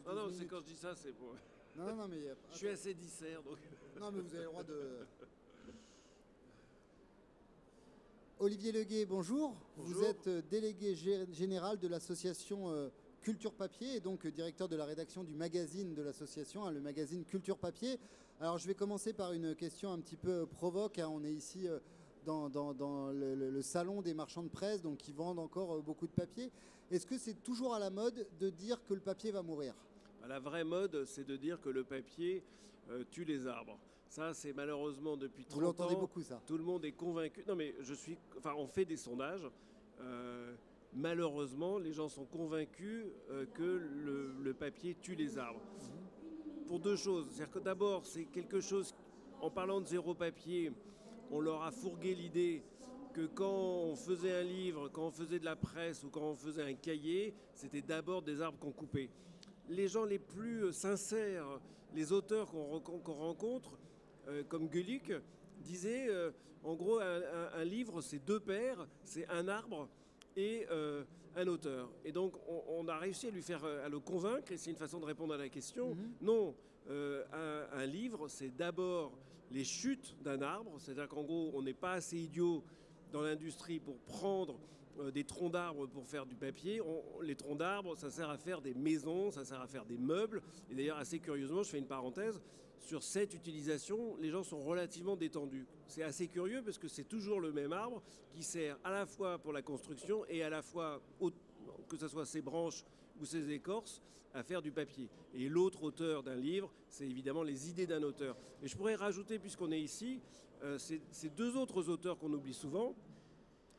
Non, non, 12 c'est minutes. quand je dis ça, c'est pour... Non, non, mais... Je suis assez dissert, donc... Non, mais vous avez le droit de... Olivier Leguet, bonjour. Bonjour. Vous êtes délégué général de l'association Culture Papier et donc directeur de la rédaction du magazine de l'association, le magazine Culture Papier. Alors je vais commencer par une question un petit peu provoque. On est ici dans le salon des marchands de presse, donc qui vendent encore beaucoup de papier. Est-ce que c'est toujours à la mode de dire que le papier va mourir ? La vraie mode, c'est de dire que le papier tue les arbres. Ça, c'est malheureusement depuis 30 ans. Vous l'entendez beaucoup, ça. Tout le monde est convaincu. Non, mais on fait des sondages. Malheureusement, les gens sont convaincus que le papier tue les arbres. Pour deux choses. C'est-à-dire que d'abord, c'est quelque chose. En parlant de zéro papier, on leur a fourgué l'idée que quand on faisait un livre, quand on faisait de la presse ou quand on faisait un cahier, c'était d'abord des arbres qu'on coupait. Les gens les plus sincères, les auteurs qu'on rencontre, comme Gulick, disaient en gros un livre c'est deux paires, c'est un arbre et un auteur. Et donc on a réussi à le convaincre, et c'est une façon de répondre à la question. Non, un livre c'est d'abord les chutes d'un arbre, c'est-à-dire qu'en gros on n'est pas assez idiot dans l'industrie pour prendre des troncs d'arbres pour faire du papier. Les troncs d'arbres, ça sert à faire des maisons, ça sert à faire des meubles. Et d'ailleurs, assez curieusement, je fais une parenthèse, sur cette utilisation, les gens sont relativement détendus. C'est assez curieux parce que c'est toujours le même arbre qui sert à la fois pour la construction et à la fois, que ce soit ses branches ou ses écorces, à faire du papier. Et l'autre auteur d'un livre, c'est évidemment les idées d'un auteur. Et je pourrais rajouter, puisqu'on est ici, ces deux autres auteurs qu'on oublie souvent.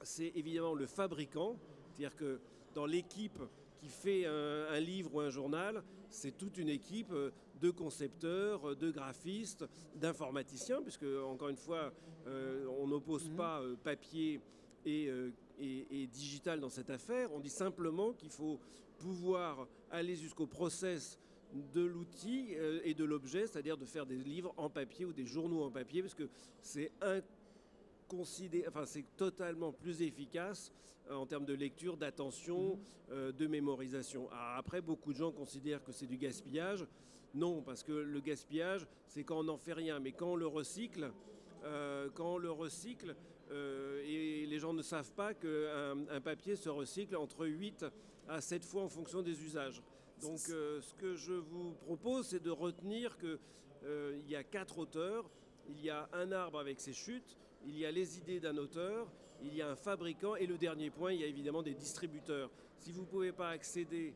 C'est évidemment le fabricant, c'est-à-dire que dans l'équipe qui fait un livre ou un journal, c'est toute une équipe de concepteurs, de graphistes, d'informaticiens, puisque encore une fois, on n'oppose pas papier et digital dans cette affaire. On dit simplement qu'il faut pouvoir aller jusqu'au process de l'outil et de l'objet, c'est-à-dire de faire des livres en papier ou des journaux en papier, parce que c'est c'est totalement plus efficace en termes de lecture, d'attention, de mémorisation. Alors après, beaucoup de gens considèrent que c'est du gaspillage. Non, parce que le gaspillage, c'est quand on n'en fait rien. Mais quand on le recycle, et les gens ne savent pas qu'un papier se recycle entre 8 à 7 fois en fonction des usages. Donc ce que je vous propose, c'est de retenir qu'il y a 4 auteurs. Il y a un arbre avec ses chutes, il y a les idées d'un auteur, il y a un fabricant et le dernier point, il y a évidemment des distributeurs. Si vous ne pouvez pas accéder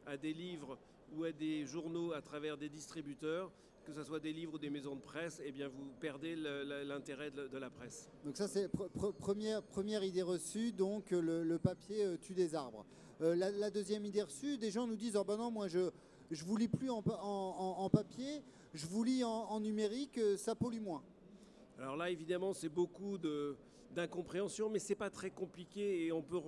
à des livres ou à des journaux à travers des distributeurs, que ce soit des livres ou des maisons de presse, eh bien vous perdez l'intérêt de la presse. Donc ça c'est première idée reçue, donc le papier tue des arbres. La deuxième idée reçue, des gens nous disent « Oh ben non, moi je vous lis plus en papier, je vous lis en numérique, ça pollue moins ». Alors là, évidemment, c'est beaucoup d'incompréhension, mais ce n'est pas très compliqué et on peut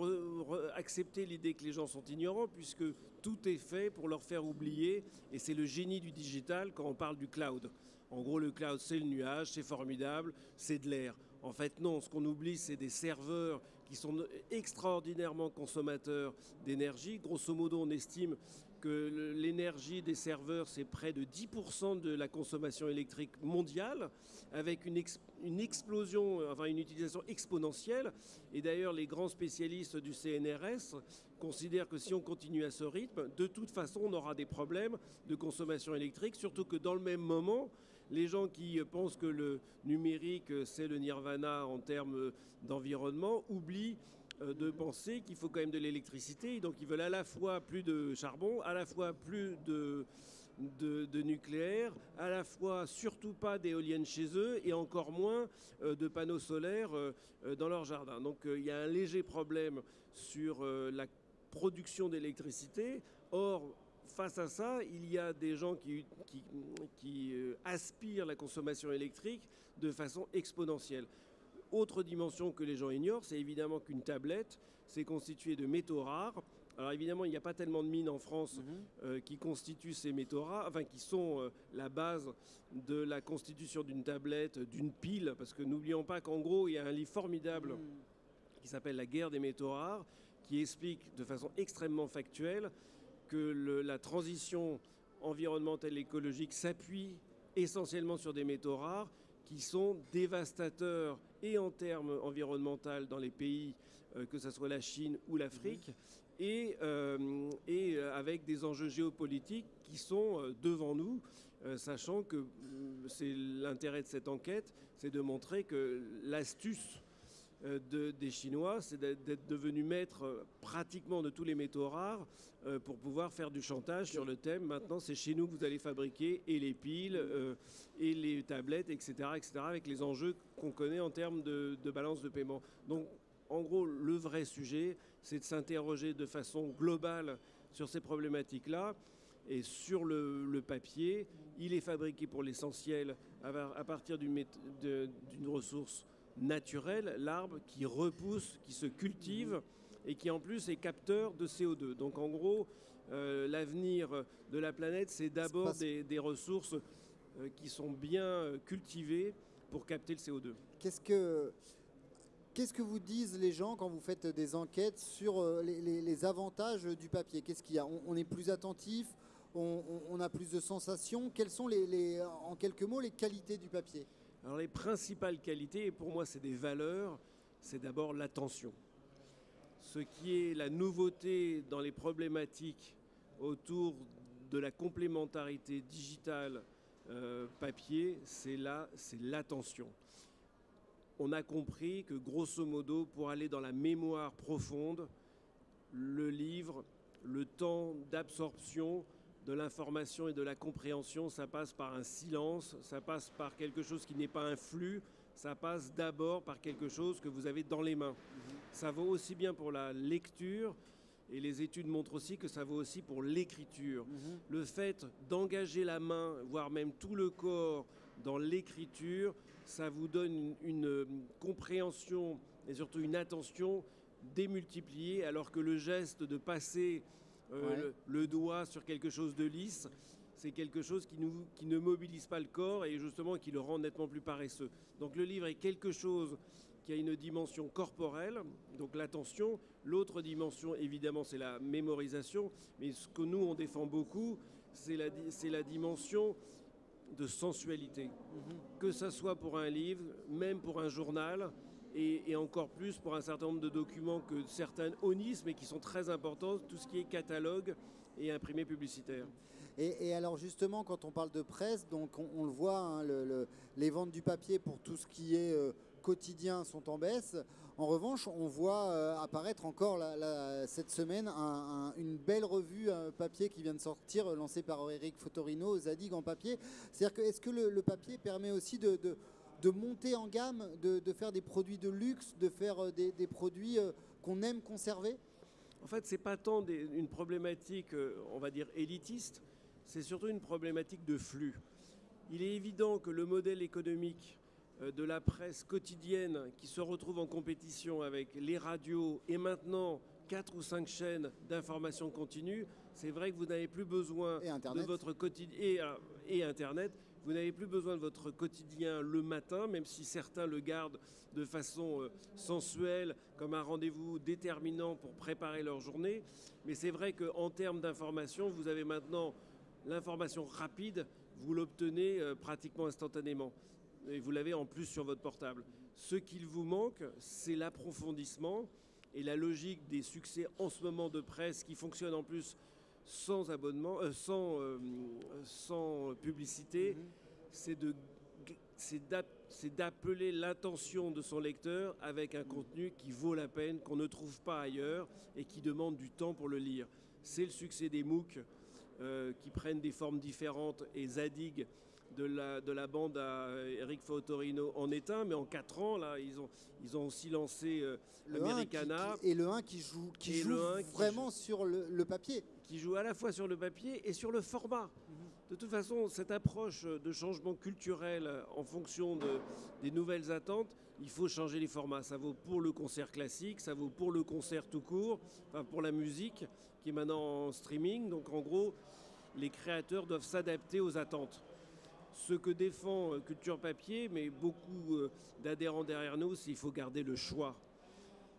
accepter l'idée que les gens sont ignorants puisque tout est fait pour leur faire oublier et c'est le génie du digital quand on parle du cloud. En gros, le cloud, c'est le nuage, c'est formidable, c'est de l'air. En fait, non, ce qu'on oublie, c'est des serveurs qui sont extraordinairement consommateurs d'énergie. Grosso modo, on estime que l'énergie des serveurs, c'est près de 10% de la consommation électrique mondiale, avec une explosion, enfin une utilisation exponentielle. Et d'ailleurs, les grands spécialistes du CNRS considèrent que si on continue à ce rythme, de toute façon, on aura des problèmes de consommation électrique, surtout que dans le même moment, les gens qui pensent que le numérique, c'est le nirvana en termes d'environnement, oublient de penser qu'il faut quand même de l'électricité. Donc ils veulent à la fois plus de charbon, à la fois plus de nucléaire, à la fois surtout pas d'éoliennes chez eux et encore moins de panneaux solaires dans leur jardin. Donc il y a un léger problème sur la production d'électricité. Or, face à ça, il y a des gens qui aspirent la consommation électrique de façon exponentielle. Autre dimension que les gens ignorent, c'est évidemment qu'une tablette, c'est constitué de métaux rares. Alors évidemment, il n'y a pas tellement de mines en France qui constituent ces métaux rares, enfin qui sont la base de la constitution d'une tablette, d'une pile, parce que n'oublions pas qu'en gros, il y a un livre formidable qui s'appelle La guerre des métaux rares, qui explique de façon extrêmement factuelle que la transition environnementale et écologique s'appuie essentiellement sur des métaux rares qui sont dévastateurs et en termes environnementaux dans les pays, que ce soit la Chine ou l'Afrique, et avec des enjeux géopolitiques qui sont devant nous, sachant que c'est l'intérêt de cette enquête, c'est de montrer que l'astuce des Chinois, c'est d'être devenus maîtres pratiquement de tous les métaux rares pour pouvoir faire du chantage sur le thème. Maintenant, c'est chez nous que vous allez fabriquer et les piles et les tablettes, etc., etc., avec les enjeux qu'on connaît en termes de balance de paiement. Donc, en gros, le vrai sujet, c'est de s'interroger de façon globale sur ces problématiques-là. Et sur le papier, il est fabriqué pour l'essentiel à partir d'une ressource naturelle, l'arbre qui repousse, qui se cultive et qui en plus est capteur de CO2. Donc en gros, l'avenir de la planète, c'est d'abord des ressources qui sont bien cultivées pour capter le CO2. Qu'est-ce que vous disent les gens quand vous faites des enquêtes sur les avantages du papier? Qu'est-ce qu'il y a? On est plus attentif, on a plus de sensations. Quelles sont, en quelques mots, les qualités du papier? Alors les principales qualités, et pour moi c'est des valeurs, c'est d'abord l'attention. Ce qui est la nouveauté dans les problématiques autour de la complémentarité digitale papier, c'est l'attention. On a compris que grosso modo, pour aller dans la mémoire profonde, le livre, le temps d'absorption de l'information et de la compréhension, ça passe par un silence, ça passe par quelque chose qui n'est pas un flux, ça passe d'abord par quelque chose que vous avez dans les mains. Ça vaut aussi bien pour la lecture, et les études montrent aussi que ça vaut aussi pour l'écriture. Le fait d'engager la main, voire même tout le corps dans l'écriture, ça vous donne une compréhension et surtout une attention démultipliée, alors que le geste de passer le doigt sur quelque chose de lisse, c'est quelque chose qui ne mobilise pas le corps et justement qui le rend nettement plus paresseux. Donc le livre est quelque chose qui a une dimension corporelle, donc l'attention. L'autre dimension, évidemment, c'est la mémorisation. Mais ce que nous, on défend beaucoup, c'est la dimension de sensualité. Que ça soit pour un livre, même pour un journal, et encore plus pour un certain nombre de documents que certains honnissent, mais qui sont très importants, tout ce qui est catalogue et imprimé publicitaire. Et alors justement, quand on parle de presse, donc on le voit, hein, les ventes du papier pour tout ce qui est quotidien sont en baisse. En revanche, on voit apparaître encore cette semaine une belle revue papier qui vient de sortir, lancée par Eric Fotorino, Zadig en papier. C'est-à-dire que est-ce que le papier permet aussi de monter en gamme, de faire des produits de luxe, de faire des produits qu'on aime conserver? En fait, ce n'est pas tant une problématique, on va dire, élitiste, c'est surtout une problématique de flux. Il est évident que le modèle économique de la presse quotidienne qui se retrouve en compétition avec les radios et maintenant 4 ou 5 chaînes d'information continue, c'est vrai que vous n'avez plus besoin de votre quotidien et Internet. Vous n'avez plus besoin de votre quotidien le matin, même si certains le gardent de façon sensuelle, comme un rendez-vous déterminant pour préparer leur journée. Mais c'est vrai qu'en termes d'information, vous avez maintenant l'information rapide, vous l'obtenez pratiquement instantanément. Et vous l'avez en plus sur votre portable. Ce qu'il vous manque, c'est l'approfondissement et la logique des succès en ce moment de presse qui fonctionne en plus sans abonnement, sans publicité, c'est d'appeler l'attention de son lecteur avec un contenu qui vaut la peine, qu'on ne trouve pas ailleurs et qui demande du temps pour le lire. C'est le succès des MOOC qui prennent des formes différentes, et Zadig de la bande à Eric Fotorino en est un, mais en 4 ans, là, ils ont aussi lancé Americana. Et le 1 qui joue vraiment sur le papier. Qui joue à la fois sur le papier et sur le format. De toute façon, cette approche de changement culturel en fonction des nouvelles attentes, il faut changer les formats. Ça vaut pour le concert classique, ça vaut pour le concert tout court, enfin pour la musique qui est maintenant en streaming. Donc en gros, les créateurs doivent s'adapter aux attentes. Ce que défend Culture Papier, mais beaucoup d'adhérents derrière nous, c'est qu'il faut garder le choix.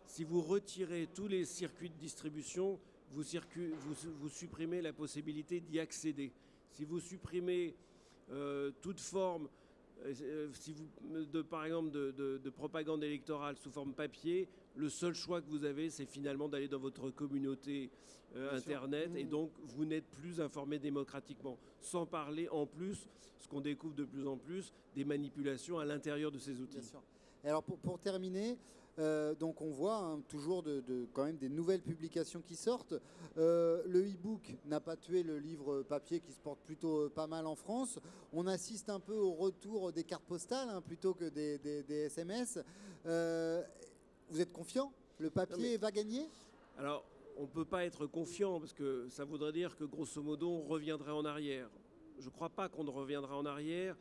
Si vous retirez tous les circuits de distribution, vous supprimez la possibilité d'y accéder. Si vous supprimez toute forme, par exemple, de propagande électorale sous forme papier, le seul choix que vous avez, c'est finalement d'aller dans votre communauté Internet, et donc vous n'êtes plus informé démocratiquement. Sans parler en plus, ce qu'on découvre de plus en plus, des manipulations à l'intérieur de ces outils. Bien sûr. Et alors pour terminer, donc on voit toujours quand même des nouvelles publications qui sortent. Le e-book n'a pas tué le livre papier qui se porte plutôt pas mal en France. On assiste un peu au retour des cartes postales plutôt que des SMS. Vous êtes confiant? Le papier va gagner? Alors, on ne peut pas être confiant parce que ça voudrait dire que grosso modo on reviendrait en arrière. Je ne crois pas qu'on reviendra en arrière.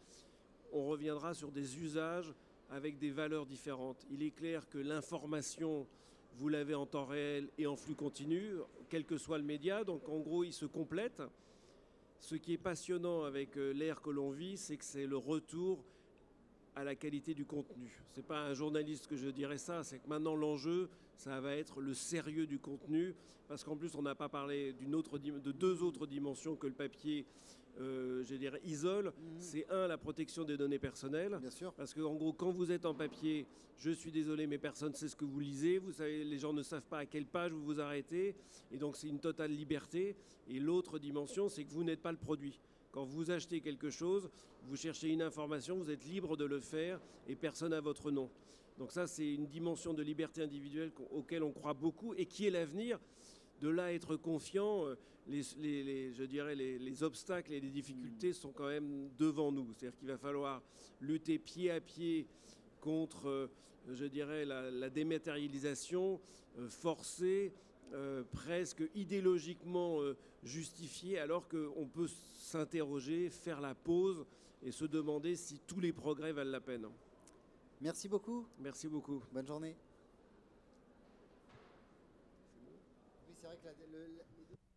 On reviendra sur des usages avec des valeurs différentes. Il est clair que l'information, vous l'avez en temps réel et en flux continu, quel que soit le média. Donc en gros, ils se complètent. Ce qui est passionnant avec l'ère que l'on vit, c'est que c'est le retour à la qualité du contenu. Ce n'est pas un journaliste que je dirais ça, c'est que maintenant l'enjeu, ça va être le sérieux du contenu, parce qu'en plus on n'a pas parlé de deux autres dimensions que le papier, je dirais, isole. C'est la protection des données personnelles. Bien sûr. Parce qu'en gros, quand vous êtes en papier, je suis désolé, mais personne ne sait ce que vous lisez. Vous savez, les gens ne savent pas à quelle page vous vous arrêtez. Et donc c'est une totale liberté. Et l'autre dimension, c'est que vous n'êtes pas le produit. Quand vous achetez quelque chose, vous cherchez une information, vous êtes libre de le faire et personne n'a votre nom. Donc ça, c'est une dimension de liberté individuelle auquel on croit beaucoup et qui est l'avenir. De là à être confiant, je dirais les obstacles et les difficultés sont quand même devant nous. C'est-à-dire qu'il va falloir lutter pied à pied contre, je dirais, la dématérialisation forcée, presque idéologiquement justifiée, alors qu'on peut s'interroger, faire la pause et se demander si tous les progrès valent la peine. Merci beaucoup. Merci beaucoup. Bonne journée. Oui, c'est vrai que